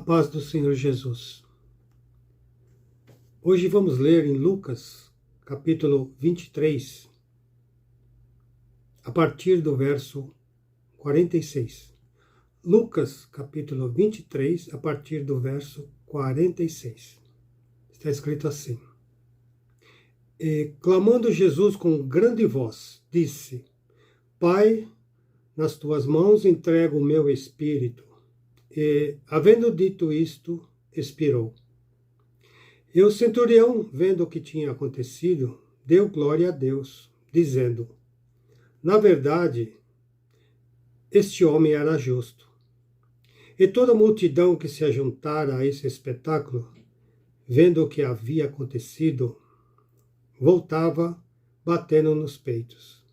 A paz do Senhor Jesus. Hoje vamos ler em Lucas, capítulo 23, a partir do verso 46. Lucas, capítulo 23, a partir do verso 46. Está escrito assim: clamando Jesus com grande voz, disse: Pai, nas tuas mãos entrego o meu espírito. E, havendo dito isto, expirou. E o centurião, vendo o que tinha acontecido, deu glória a Deus, dizendo: Na verdade, este homem era justo. E toda a multidão que se ajuntara a esse espetáculo, vendo o que havia acontecido, voltava, batendo nos peitos.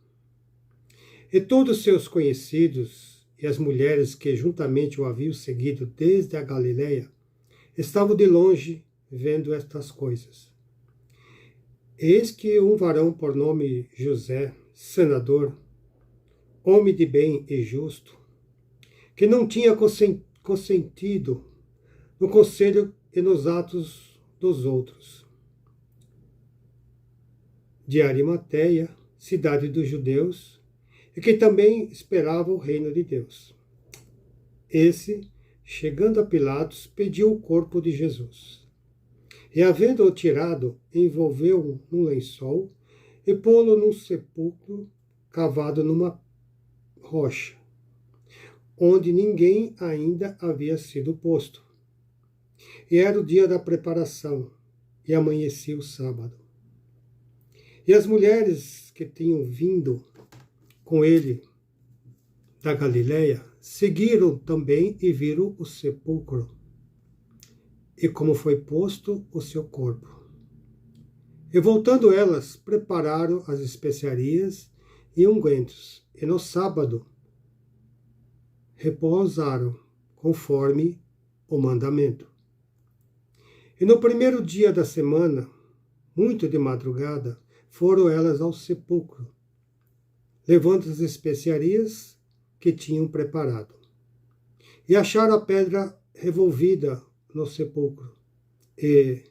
E todos seus conhecidos e as mulheres que juntamente o haviam seguido desde a Galileia, estavam de longe vendo estas coisas. Eis que um varão por nome José, senador, homem de bem e justo, que não tinha consentido no conselho e nos atos dos outros, de Arimateia, cidade dos judeus, e que também esperava o reino de Deus. Esse, chegando a Pilatos, pediu o corpo de Jesus. E, havendo-o tirado, envolveu-o num lençol e pô-lo num sepulcro cavado numa rocha, onde ninguém ainda havia sido posto. E era o dia da preparação, e amanhecia o sábado. E as mulheres que tinham vindo com ele da Galileia seguiram também e viram o sepulcro, e como foi posto o seu corpo. E voltando elas, prepararam as especiarias e ungüentos, e no sábado repousaram, conforme o mandamento. E no primeiro dia da semana, muito de madrugada, foram elas ao sepulcro, levando as especiarias que tinham preparado. E acharam a pedra revolvida no sepulcro. E,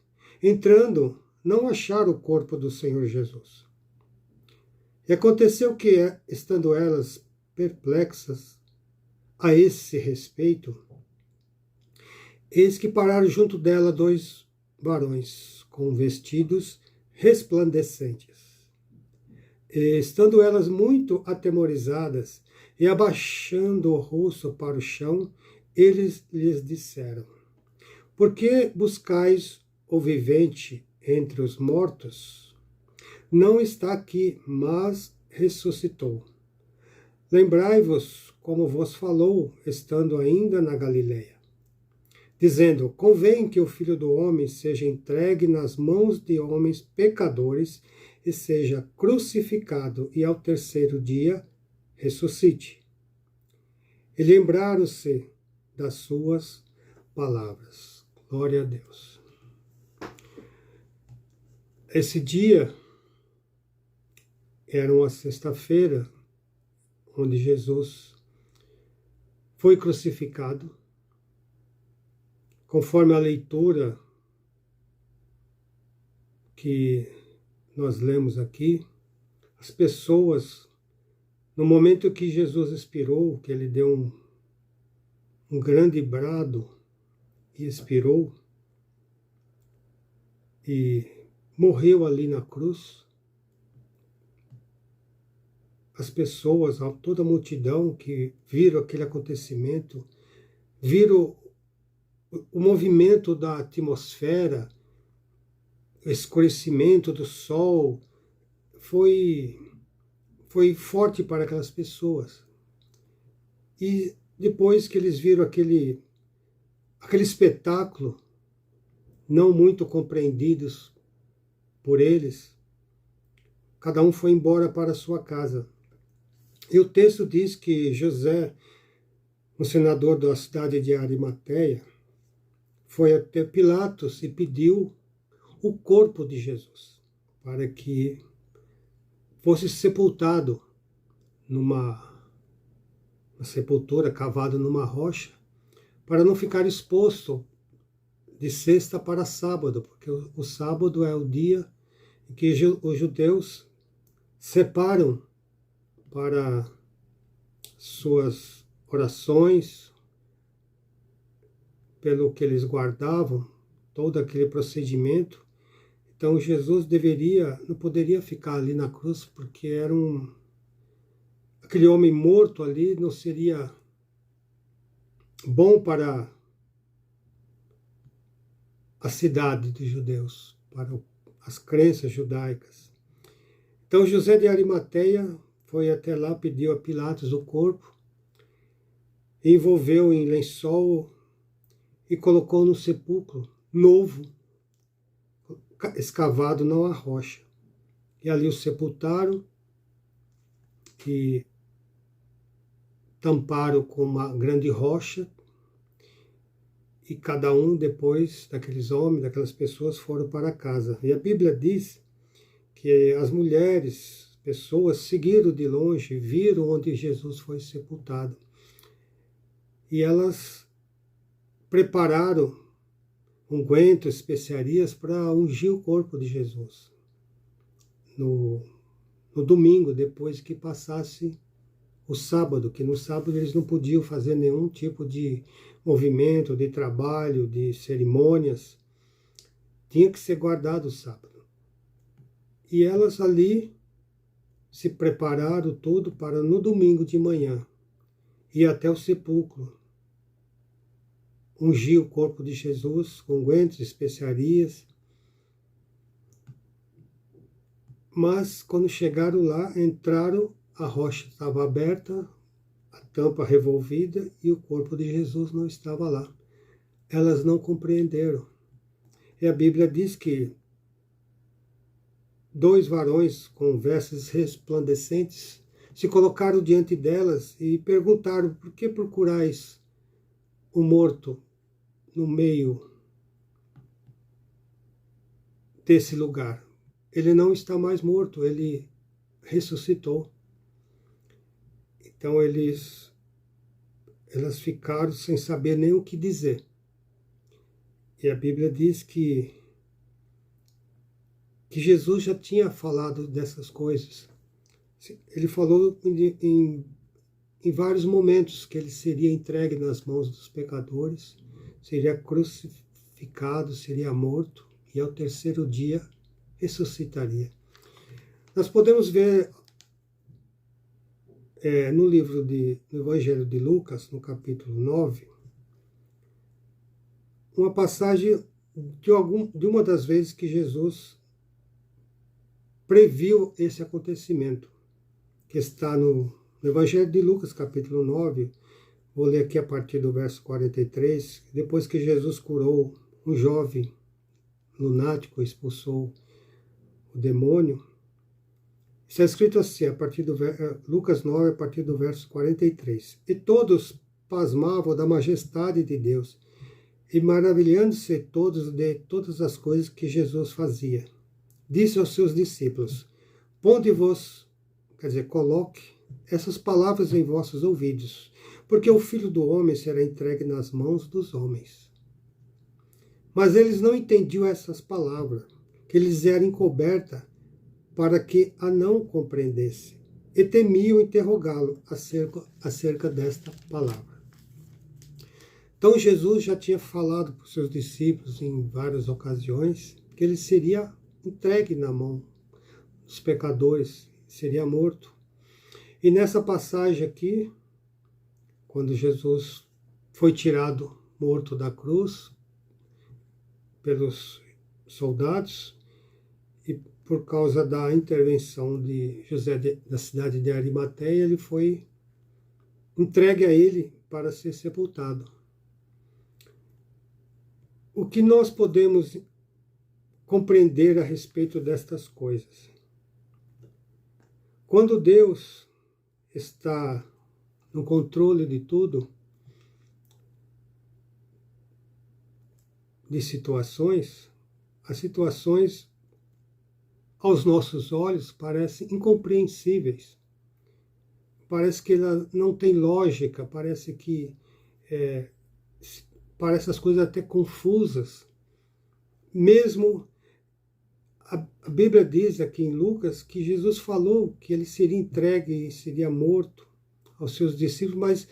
entrando, não acharam o corpo do Senhor Jesus. E aconteceu que, estando elas perplexas a esse respeito, eis que pararam junto dela dois varões com vestidos resplandecentes. E, estando elas muito atemorizadas e abaixando o rosto para o chão, eles lhes disseram: Por que buscais o vivente entre os mortos? Não está aqui, mas ressuscitou. Lembrai-vos como vos falou, estando ainda na Galileia, dizendo: Convém que o Filho do Homem seja entregue nas mãos de homens pecadores e seja crucificado, e ao terceiro dia ressuscite. E lembraram-se das suas palavras. Glória a Deus. Esse dia era uma sexta-feira, onde Jesus foi crucificado. Conforme a leitura que nós lemos aqui, as pessoas, no momento que Jesus expirou, que ele deu um grande brado e expirou, e morreu ali na cruz, as pessoas, toda a multidão que viram aquele acontecimento, viram o movimento da atmosfera, o escurecimento do sol, foi forte para aquelas pessoas. E depois que eles viram aquele espetáculo, não muito compreendidos por eles, cada um foi embora para a sua casa. E o texto diz que José, o senador da cidade de Arimateia, foi até Pilatos e pediu o corpo de Jesus para que fosse sepultado numa sepultura cavada numa rocha, para não ficar exposto de sexta para sábado, porque o sábado é o dia em que os judeus separam para suas orações, pelo que eles guardavam, todo aquele procedimento. Então Jesus não poderia ficar ali na cruz, porque aquele homem morto ali não seria bom para a cidade dos judeus, para as crenças judaicas. Então José de Arimateia foi até lá, pediu a Pilatos o corpo, envolveu em lençol e colocou no sepulcro novo, escavado na rocha. E ali o sepultaram e tamparam com uma grande rocha, e cada um depois daqueles homens, daquelas pessoas, foram para casa. E a Bíblia diz que as mulheres, pessoas, seguiram de longe, viram onde Jesus foi sepultado. E elas prepararam ungüentos, especiarias para ungir o corpo de Jesus. No domingo, depois que passasse o sábado, que no sábado eles não podiam fazer nenhum tipo de movimento, de trabalho, de cerimônias. Tinha que ser guardado o sábado. E elas ali se prepararam tudo para no domingo de manhã ir até o sepulcro, ungir o corpo de Jesus com ungüentos, especiarias. Mas quando chegaram lá, entraram, a rocha estava aberta, a tampa revolvida e o corpo de Jesus não estava lá. Elas não compreenderam. E a Bíblia diz que 2 varões com vestes resplandecentes se colocaram diante delas e perguntaram: por que procurais o morto no meio desse lugar? Ele não está mais morto, ele ressuscitou. Então elas ficaram sem saber nem o que dizer. E a Bíblia diz que Jesus já tinha falado dessas coisas. Ele falou em vários momentos que ele seria entregue nas mãos dos pecadores, seria crucificado, seria morto e ao terceiro dia ressuscitaria. Nós podemos ver no Evangelho de Lucas, no capítulo 9, uma passagem de uma das vezes que Jesus previu esse acontecimento, que está no Evangelho de Lucas, capítulo 9, vou ler aqui a partir do verso 43, depois que Jesus curou um jovem lunático, expulsou o demônio. Está escrito assim, a partir do Lucas 9, a partir do verso 43. E todos pasmavam da majestade de Deus, e maravilhando-se todos de todas as coisas que Jesus fazia. Disse aos seus discípulos: ponde-vos, quer dizer, coloque essas palavras em vossos ouvidos, porque o Filho do Homem será entregue nas mãos dos homens. Mas eles não entendiam essas palavras, que lhes era encoberta, para que a não compreendesse, e temiam interrogá-lo acerca desta palavra. Então Jesus já tinha falado para os seus discípulos em várias ocasiões que ele seria entregue na mão dos pecadores, seria morto. E nessa passagem aqui, quando Jesus foi tirado morto da cruz pelos soldados, e por causa da intervenção de José da cidade de Arimateia, ele foi entregue a ele para ser sepultado. O que nós podemos compreender a respeito destas coisas? Quando Deus está no controle de tudo, de situações, as situações aos nossos olhos parecem incompreensíveis. Parece que ela não tem lógica, parece as coisas até confusas. mesmo a Bíblia diz aqui em Lucas que Jesus falou que ele seria entregue e seria morto aos seus discípulos, mas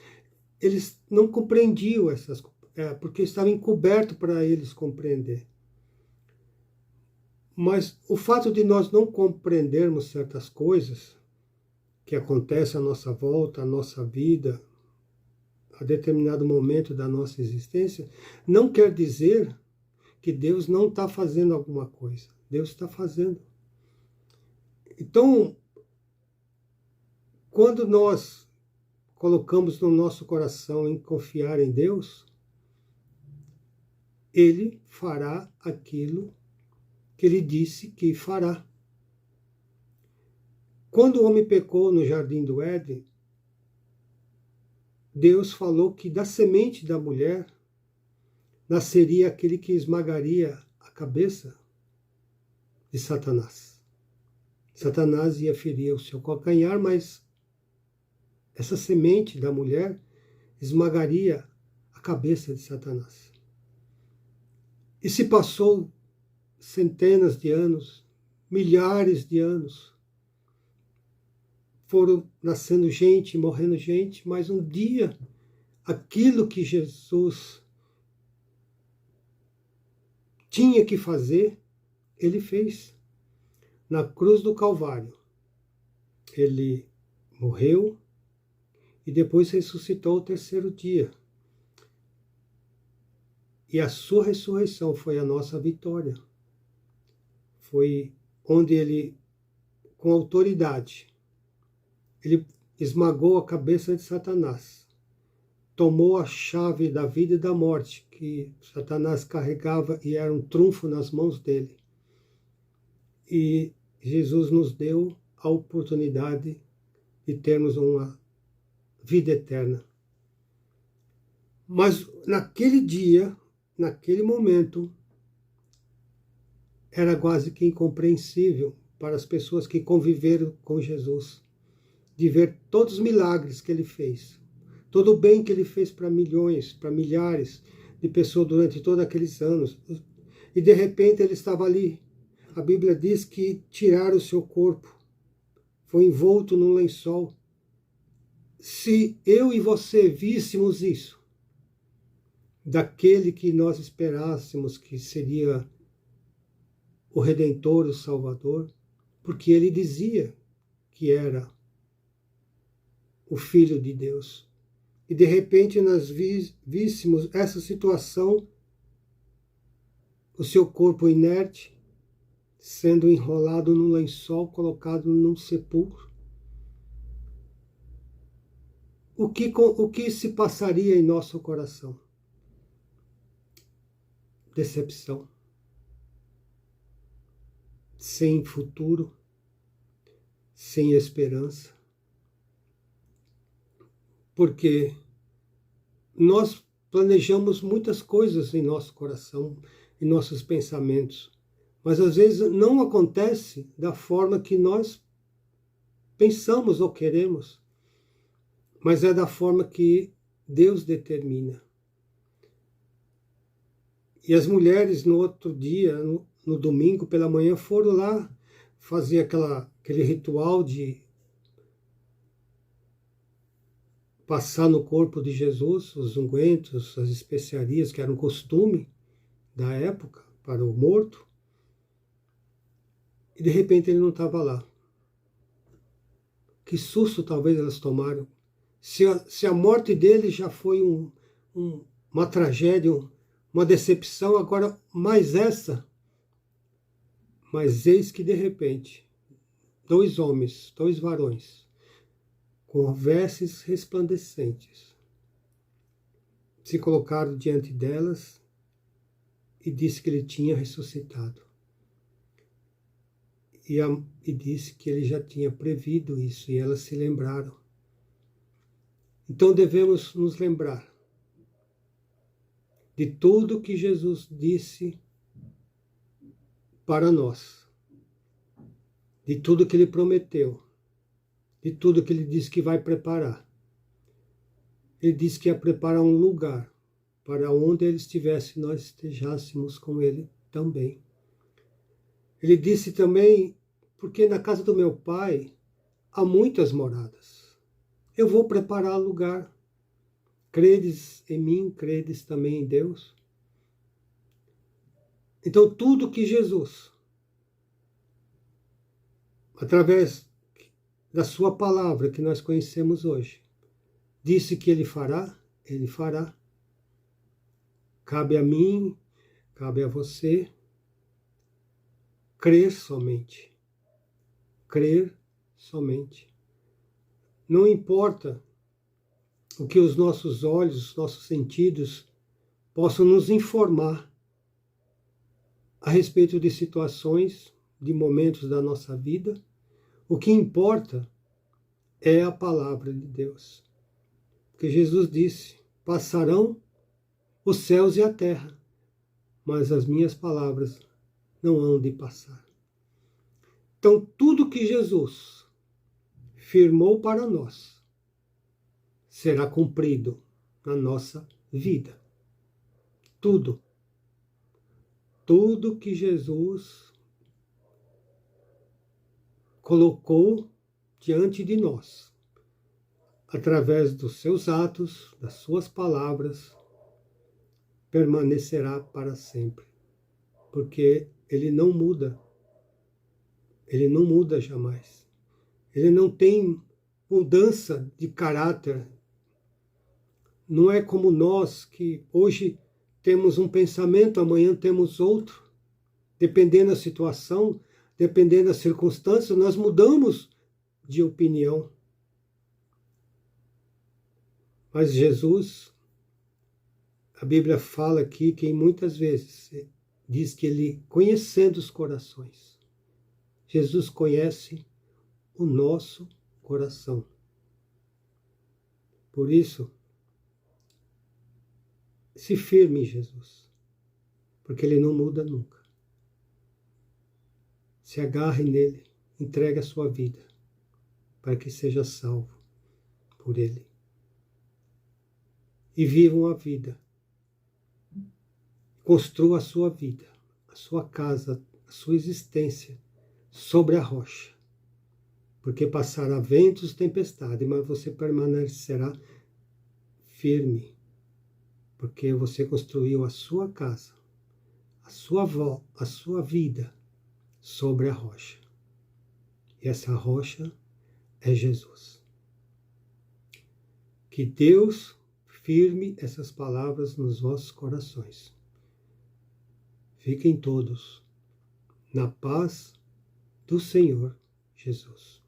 eles não compreendiam essas coisas, porque estava encoberto para eles compreender. Mas o fato de nós não compreendermos certas coisas que acontecem à nossa volta, à nossa vida, a determinado momento da nossa existência, não quer dizer que Deus não está fazendo alguma coisa. Deus está fazendo. Então, quando nós colocamos no nosso coração em confiar em Deus, Ele fará aquilo que Ele disse que fará. Quando o homem pecou no jardim do Éden, Deus falou que da semente da mulher nasceria aquele que esmagaria a cabeça de Satanás. Satanás ia ferir o seu calcanhar, mas essa semente da mulher esmagaria a cabeça de Satanás. E se passou centenas de anos, milhares de anos, foram nascendo gente, morrendo gente, mas um dia, aquilo que Jesus tinha que fazer, Ele fez. Na cruz do Calvário, Ele morreu e depois ressuscitou ao terceiro dia. E a sua ressurreição foi a nossa vitória. Foi onde Ele, com autoridade, Ele esmagou a cabeça de Satanás, tomou a chave da vida e da morte que Satanás carregava e era um trunfo nas mãos dele. E Jesus nos deu a oportunidade de termos uma vida eterna. Mas naquele dia, naquele momento, era quase que incompreensível para as pessoas que conviveram com Jesus, de ver todos os milagres que Ele fez, todo o bem que Ele fez para milhões, para milhares de pessoas durante todos aqueles anos. E de repente Ele estava ali. A Bíblia diz que tiraram o seu corpo, foi envolto num lençol. Se eu e você víssemos isso, daquele que nós esperássemos que seria o Redentor, o Salvador, porque Ele dizia que era o Filho de Deus. E de repente nós víssemos essa situação, o seu corpo inerte, sendo enrolado num lençol, colocado num sepulcro. O que se passaria em nosso coração? Decepção. Sem futuro, sem esperança. Porque nós planejamos muitas coisas em nosso coração, em nossos pensamentos, mas às vezes não acontece da forma que nós pensamos ou queremos, mas é da forma que Deus determina. E as mulheres no outro dia, no domingo pela manhã, foram lá fazer aquele ritual de passar no corpo de Jesus os ungüentos, as especiarias, que era um costume da época para o morto. E de repente ele não estava lá. Que talvez elas tomaram. Se a morte dele já foi uma tragédia, uma decepção, agora mais essa. Mas eis que de repente, dois homens, dois varões, com vestes resplandecentes, se colocaram diante delas e disse que ele tinha ressuscitado. E disse que ele já tinha previsto isso, e elas se lembraram. Então devemos nos lembrar de tudo que Jesus disse para nós, de tudo que Ele prometeu, de tudo que Ele disse que vai preparar. Ele disse que ia preparar um lugar para onde Ele estivesse, nós estejássemos com Ele também. Ele disse também, porque na casa do meu pai há muitas moradas. Eu vou preparar lugar. Credes em mim, credes também em Deus. Então, tudo que Jesus, através da sua palavra que nós conhecemos hoje, disse que ele fará, ele fará. Cabe a mim, cabe a você, crer somente. Crer somente. Não importa o que os nossos olhos, os nossos sentidos possam nos informar a respeito de situações, de momentos da nossa vida. O que importa é a palavra de Deus. Porque Jesus disse: passarão os céus e a terra, mas as minhas palavras não hão de passar. Então, tudo que Jesus firmou para nós será cumprido na nossa vida. Tudo. Tudo que Jesus colocou diante de nós, através dos seus atos, das suas palavras, permanecerá para sempre. Porque ele não muda. Ele não muda jamais. Ele não tem mudança de caráter. Não é como nós, que hoje temos um pensamento, amanhã temos outro. Dependendo da situação, dependendo das circunstâncias, nós mudamos de opinião. Mas Jesus, a Bíblia fala aqui que muitas vezes diz que ele, conhecendo os corações, Jesus conhece o nosso coração. Por isso, se firme em Jesus, porque ele não muda nunca. Se agarre nele, entregue a sua vida, para que seja salvo por ele. E vivam a vida. Construa a sua vida, a sua casa, a sua existência sobre a rocha. Porque passará ventos, tempestade, mas você permanecerá firme. Porque você construiu a sua casa, a sua vida sobre a rocha. E essa rocha é Jesus. Que Deus firme essas palavras nos vossos corações. Fiquem todos na paz do Senhor Jesus.